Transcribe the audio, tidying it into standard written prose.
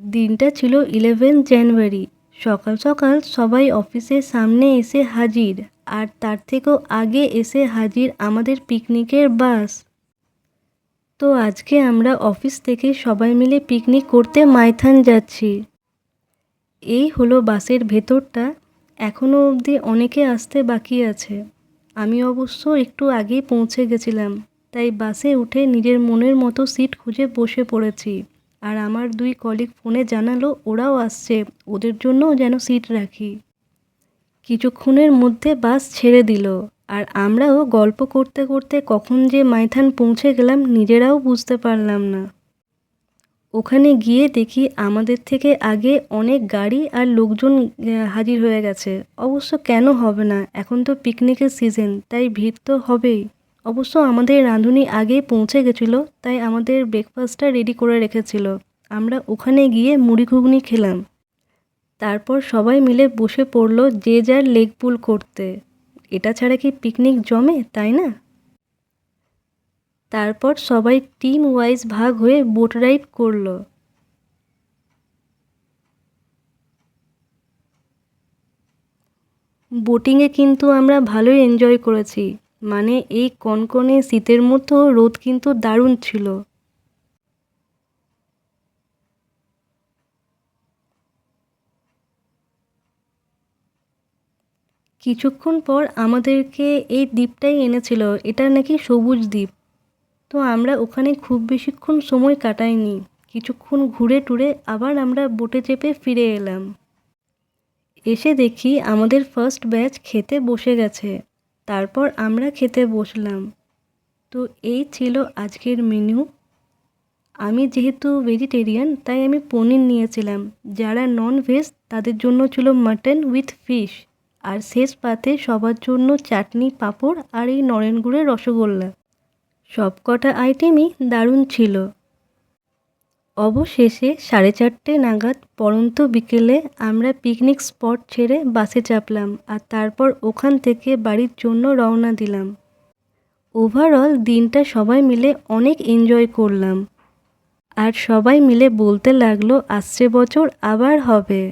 দিনটা ছিল 11 জানুয়ারি। সকাল সকাল সবাই অফিসের সামনে এসে হাজির, আর তার থেকেও আগে এসে হাজির আমাদের পিকনিকের বাস। তো আজকে আমরা অফিস থেকে সবাই মিলে পিকনিক করতে মাইথন যাচ্ছি। এই হলো বাসের ভেতরটা। এখনও অবধি অনেকে আসতে বাকি আছে। আমি অবশ্য একটু আগেই পৌঁছে গেছিলাম, তাই বাসে উঠে নিজের মনের মতো সিট খুঁজে বসে পড়েছি। আর আমার 2 কলিগ ফোনে জানালো ওরাও আসছে, ওদের জন্যও যেন সিট রাখি। কিছুক্ষণের মধ্যে বাস ছেড়ে দিল, আর আমরাও গল্প করতে করতে কখন যে মাইথন পৌঁছে গেলাম নিজেরাও বুঝতে পারলাম না। ওখানে গিয়ে দেখি আমাদের থেকে আগে অনেক গাড়ি আর লোকজন হাজির হয়ে গেছে। অবশ্য কেন হবে না, এখন তো পিকনিকের সিজন, তাই ভিড় তো হবেই। অবশ্য আমাদের রাঁধুনি আগেই পৌঁছে গেছিলো, তাই আমাদের ব্রেকফাস্টটা রেডি করে রেখেছিল। আমরা ওখানে গিয়ে মুড়ি ঘুগনি খেলাম। তারপর সবাই মিলে বসে পড়লো যে যার লেগ পুল করতে। এটা ছাড়া কি পিকনিক জমে, তাই না? তারপর সবাই টিম ওয়াইজ ভাগ হয়ে বোট রাইড করলো। বোটিংয়ে কিন্তু আমরা ভালোই এনজয় করেছি। মানে এই কনকনে শীতের মধ্যেও রোদ কিন্তু দারুণ ছিল। কিছুক্ষণ পর আমাদেরকে এই দ্বীপটাই এনেছিল, এটা নাকি সবুজ দ্বীপ। তো আমরা ওখানে খুব বেশিক্ষণ সময় কাটাইনি। কিছুক্ষণ ঘুরে টুরে আবার আমরা বোটে চেপে ফিরে এলাম। এসে দেখি আমাদের ফার্স্ট ব্যাচ খেতে বসে গেছে। তারপর আমরা খেতে বসলাম। তো এই ছিল আজকের মেনু। আমি যেহেতু ভেজিটেরিয়ান, তাই আমি পনির নিয়েছিলাম। যারা নন ভেজ তাদের জন্য ছিল মাটন উইথ ফিশ। আর শেষ পাতে সবার জন্য চাটনি, পাঁপড় আর এই নরেন গুড়ের রসগোল্লা। সব কটা আইটেমই দারুণ ছিল। অবশেষে 4:30 নাগাদ পড়ন্ত বিকেলে আমরা পিকনিক স্পট ছেড়ে বাসে চাপলাম, আর তারপর ওখান থেকে বাড়ির জন্য রওনা দিলাম। ওভারঅল দিনটা সবাই মিলে অনেক এনজয় করলাম। আর সবাই মিলে বলতে লাগলো আসছে বছর আবার হবে।